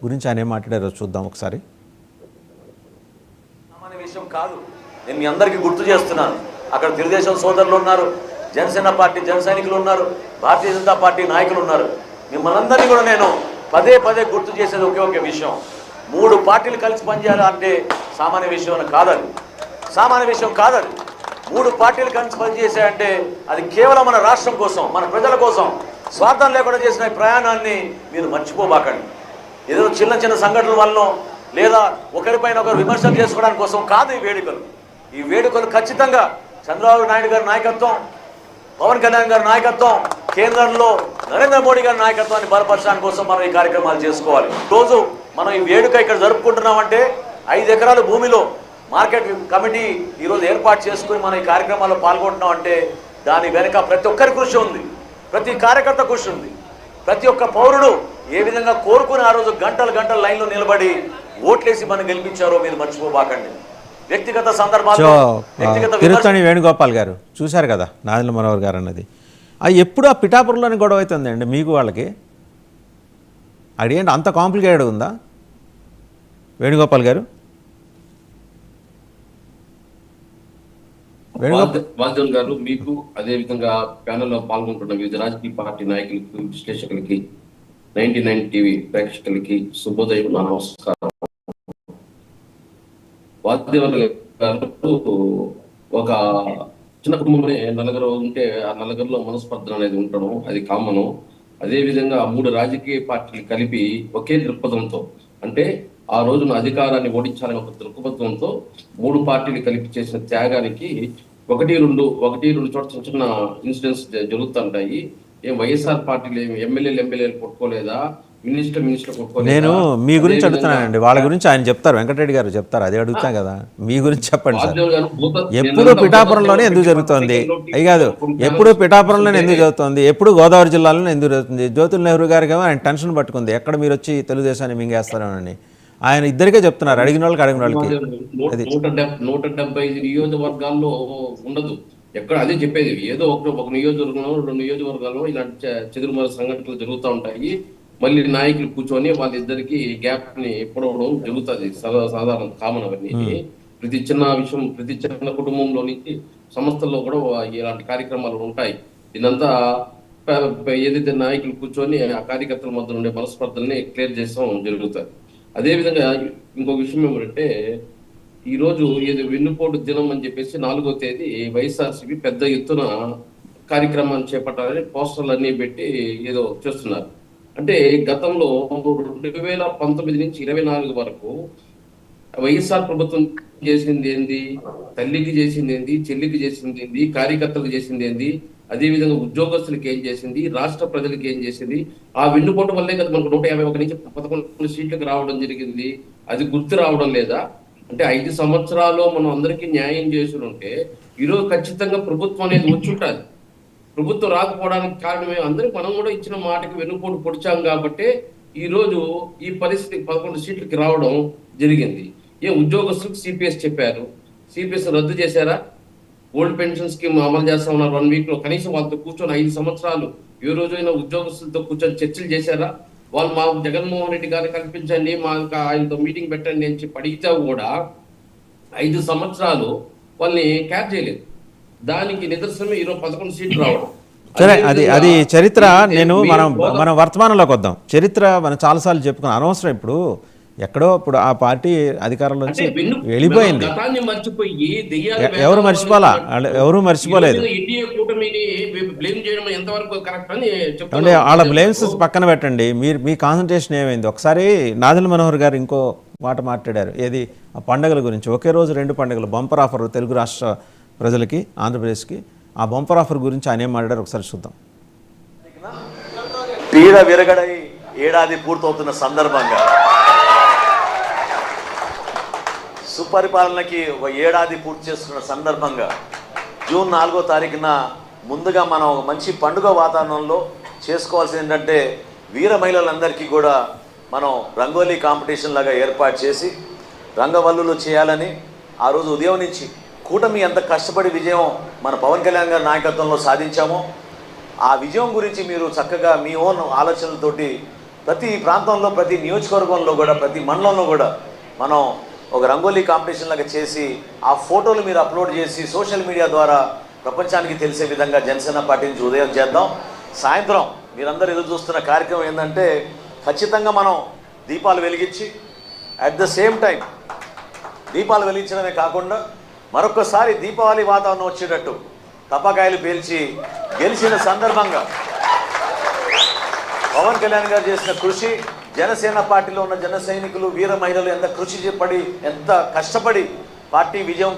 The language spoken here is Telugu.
గురించి ఆయన ఏం మాట్లాడారో చూద్దాం ఒకసారి. సామాన్య విషయం కాదు. నేను మీ అందరికీ గుర్తు చేస్తున్నాను. అక్కడ తెలుగుదేశం సోదరులు ఉన్నారు, జనసేన పార్టీ జన సైనికులు ఉన్నారు, భారతీయ జనతా పార్టీ నాయకులు ఉన్నారు. మిమ్మల్ని అందరినీ కూడా నేను పదే పదే గుర్తు చేసేది ఒకే విషయం. 3 పార్టీలు కలిసి పనిచేయాలి అంటే సామాన్య విషయం కాదది. సామాన్య విషయం కాదది. 3 పార్టీలు కలిసి పనిచేసాయంటే అది కేవలం మన రాష్ట్రం కోసం, మన ప్రజల కోసం స్వార్థం లేకుండా చేసిన ఈ ప్రయాణాన్ని మీరు మర్చిపోబాకండి. ఏదో చిన్న చిన్న సంఘటనల వల్ల లేదా ఒకరిపైన ఒకరు విమర్శలు చేసుకోవడానికి కోసం కాదు ఈ వేడుకలు. ఈ వేడుకలు ఖచ్చితంగా చంద్రబాబు నాయుడు గారి నాయకత్వం, పవన్ కళ్యాణ్ గారి నాయకత్వం, కేంద్రంలో నరేంద్ర మోడీ గారి నాయకత్వాన్ని బలపరచడానికి కోసం మనం ఈ కార్యక్రమాలు చేసుకోవాలి. రోజు మనం ఈ వేడుక ఇక్కడ జరుపుకుంటున్నామంటే 5 ఎకరాల భూమిలో మార్కెట్ కమిటీ ఈరోజు ఏర్పాటు చేసుకుని మనం ఈ కార్యక్రమాల్లో పాల్గొంటున్నాం అంటే దాని వెనుక ప్రతి ఒక్కరి కృషి ఉంది, ప్రతి కార్యకర్త కృషి ఉంది. ప్రతి ఒక్క పౌరుడు ఏ విధంగా కోరుకుని ఆ రోజు గంటల లైన్లో నిలబడి ఓట్లేసి మనం గెలిపించారో మీరు మర్చిపోబాకండి. వ్యక్తిగత సందర్భాల్లో తిరుత్తణి వేణుగోపాల్ గారు చూశారు కదా నాదెండ్ల మనోహర్ గారు అన్నది. అది ఎప్పుడు ఆ పిఠాపురంలోని గొడవ అవుతుందండి మీకు వాళ్ళకి. అదేంటి అంత కాంప్లికేటెడ్ ఉందా వేణుగోపాల్ గారు? వాసుదేవన్ గారు, మీకు అదే విధంగా ప్యానెల్లో పాల్గొంటున్న వివిధ రాజకీయ పార్టీ నాయకులకు, విశ్లేషకులకి, 99 టీవీ ప్రేక్షకులకి శుభోదయం, నమస్కారం. వాసుదేవన్ గారు ఒక చిన్న కుటుంబంలో నలుగురు ఉంటే ఆ నలుగురిలో మనస్పర్ధలు అనేది ఉండడం అది కామను. అదే విధంగా 3 రాజకీయ పార్టీలు కలిపి ఒకే దృక్పథంతో, అంటే ఆ రోజున అధికారాన్ని ఓడించాలని ఒక దృక్పథంతో 3 పార్టీలు కలిపి చేసిన త్యాగానికి ఒకటి రెండు చోట్ల చిన్న చిన్న ఇన్సిడెంట్స్ జరుగుతుంటాయి. వైఎస్ఆర్ పార్టీలు ఎమ్మెల్యేలు కొట్టుకోలేదా, మినిస్టర్ కొట్టుకోలేదా? నేను మీ గురించి అడుగుతున్నానండి, వాళ్ళ గురించి ఆయన చెప్తారు, వెంకటరెడ్డి గారు చెప్తారు, అదే అడుగుతాం కదా. మీ గురించి చెప్పండి సార్. ఎప్పుడు పిఠాపురంలోనే ఎందుకు జరుగుతోంది? అవి కాదు, ఎప్పుడు పిఠాపురంలోనే ఎందుకు జరుగుతుంది, ఎప్పుడు గోదావరి జిల్లాలోనే ఎందుకు జరుగుతుంది? జ్యోతుల్ నెహ్రూ గారికి ఆయన టెన్షన్ పట్టుకుంది, ఎక్కడ మీరు వచ్చి తెలుగుదేశాన్ని మింగేస్తారని. ఆయన ఇద్దరికే చెప్తున్నారు, అడిగిన వాళ్ళకి. 175 నియోజకవర్గాల్లో ఉండదు ఎక్కడ. అదే చెప్పేది, ఏదో ఒక నియోజకవర్గంలో 2 నియోజకవర్గాల్లో ఇలాంటి చెదురుమర సంఘటనలు జరుగుతూ ఉంటాయి. మళ్ళీ నాయకులు కూర్చొని వాళ్ళిద్దరికి గ్యాప్ ని పొడవడం జరుగుతుంది. సాధారణ కామన్ అవన్నీ. ప్రతి చిన్న విషయం, ప్రతి చిన్న కుటుంబంలో నుంచి సంస్థల్లో కూడా ఇలాంటి కార్యక్రమాలు ఉంటాయి. దీనంతా ఏదైతే నాయకులు కూర్చొని ఆ కార్యకర్తల మధ్య ఉండే మనస్పర్ధల్ని క్లియర్ చేస్తాం జరుగుతుంది. అదేవిధంగా ఇంకొక విషయం ఏమంటే, ఈ రోజు ఏదో వెన్నుపోటు దినం అని చెప్పేసి 4వ తేదీ వైఎస్ఆర్సీపీ పెద్ద ఎత్తున కార్యక్రమాన్ని చేపట్టాలని పోస్టర్లు అన్ని పెట్టి ఏదో చేస్తున్నారు. అంటే గతంలో 2019 నుంచి 24 వరకు వైఎస్ఆర్ ప్రభుత్వం చేసింది ఏంది, తల్లికి చేసింది ఏంది, చెల్లికి చేసింది ఏంది, కార్యకర్తలకు చేసింది ఏంది, అదేవిధంగా ఉద్యోగస్తులకు ఏం చేసింది, రాష్ట్ర ప్రజలకు ఏం చేసింది. ఆ వెన్నుపోటు వల్లే కదా మనకు 151 నుంచి 11 సీట్లకు రావడం జరిగింది. అది గుర్తు రావడం లేదా? అంటే 5 సంవత్సరాలు మనం అందరికీ న్యాయం చేసి ఉంటే ఈరోజు ఖచ్చితంగా ప్రభుత్వం అనేది వచ్చి ఉంటుంది. ప్రభుత్వం రాకపోవడానికి కారణమే అందరికి మనం కూడా ఇచ్చిన మాటకి వెన్నుపోటు పొడిచాం కాబట్టి ఈ రోజు ఈ పరిస్థితికి 11 సీట్లకి రావడం జరిగింది. ఉద్యోగస్తులకు సిపిఎస్ చెప్పారు, సిపిఎస్ రద్దు చేశారా? ఓల్డ్ పెన్షన్ స్కీమ్ అమలు చేస్తా ఉన్నారు 1 వీక్ లో. కనీసం వాళ్ళతో కూర్చొని 5 సంవత్సరాలు ఏ రోజైనా ఉద్యోగస్తులతో కూర్చొని చర్చలు చేశారా? వాళ్ళు మా జగన్మోహన్ రెడ్డి గారిని కల్పించండి, మా ఆయనతో మీటింగ్ పెట్టండి అని చెప్పి అడిగితే కూడా 5 సంవత్సరాలు వాళ్ళని క్యాచ్ చేయలేదు. దానికి నిదర్శనమే ఈరోజు 11 సీట్లు రావడం. సరే, అది చరిత్ర. మనం వర్తమానంలోకి వద్దాం. చరిత్ర మనం చాలాసార్లు చెప్పుకున్నాం, అనవసరం. ఇప్పుడు ఎక్కడో ఇప్పుడు ఆ పార్టీ అధికారంలో నుంచి వెళ్ళిపోయింది. ఎవరు మర్చిపోలా, ఎవరు మర్చిపోలేదు. అంటే వాళ్ళ బ్లేమ్స్ పక్కన పెట్టండి, మీ కాన్సన్ట్రేషన్ ఏమైంది? ఒకసారి నాదెండ్ల మనోహర్ గారు ఇంకో మాట మాట్లాడారు, ఏది ఆ పండుగల గురించి. ఒకే రోజు 2 పండుగలు, బంపర్ ఆఫర్ తెలుగు రాష్ట్ర ప్రజలకి, ఆంధ్రప్రదేశ్కి. ఆ బంపర్ ఆఫర్ గురించి ఆయన ఏం మాట్లాడారు ఒకసారి చూద్దాం. పీడ విరగడై ఏడాది పూర్తవుతున్న సందర్భంగా, సుపరిపాలనకి 1 ఏడాది పూర్తి చేస్తున్న సందర్భంగా జూన్ 4వ తారీఖున ముందుగా మనం ఒక మంచి పండుగ వాతావరణంలో చేసుకోవాల్సింది ఏంటంటే, వీర మహిళలందరికీ కూడా మనం రంగోలీ కాంపిటీషన్ లాగా ఏర్పాటు చేసి రంగవల్లులు చేయాలని ఆ రోజు ఉదయం నుంచి కూటమి ఎంత కష్టపడి విజయం మన పవన్ కళ్యాణ్ గారి నాయకత్వంలో సాధించామో ఆ విజయం గురించి మీరు చక్కగా మీ ఓన్ ఆలోచనలతోటి ప్రతి ప్రాంతంలో, ప్రతి నియోజకవర్గంలో కూడా, ప్రతి మండలంలో కూడా మనం ఒక రంగోలీ కాంపిటీషన్ లాగా చేసి ఆ ఫోటోలు మీరు అప్లోడ్ చేసి సోషల్ మీడియా ద్వారా ప్రపంచానికి తెలిసే విధంగా జనసేన పార్టీ నుంచి ఉదయం చేద్దాం. సాయంత్రం మీరందరూ ఎదురు చూస్తున్న కార్యక్రమం ఏంటంటే ఖచ్చితంగా మనం దీపాలు వెలిగించి అట్ ద సేమ్ టైం దీపాలు వెలిగించడమే కాకుండా మరొకసారి దీపావళి వాతావరణం వచ్చేటట్టు టపాకాయలు పేల్చి గెలిచిన సందర్భంగా పవన్ కళ్యాణ్ గారు చేసిన కృషి, జనసేన పార్టీలో ఉన్న జన సైనికులు, వీర మహిళలు ఎంత కృషి పడి, ఎంత కష్టపడి పార్టీ విజయం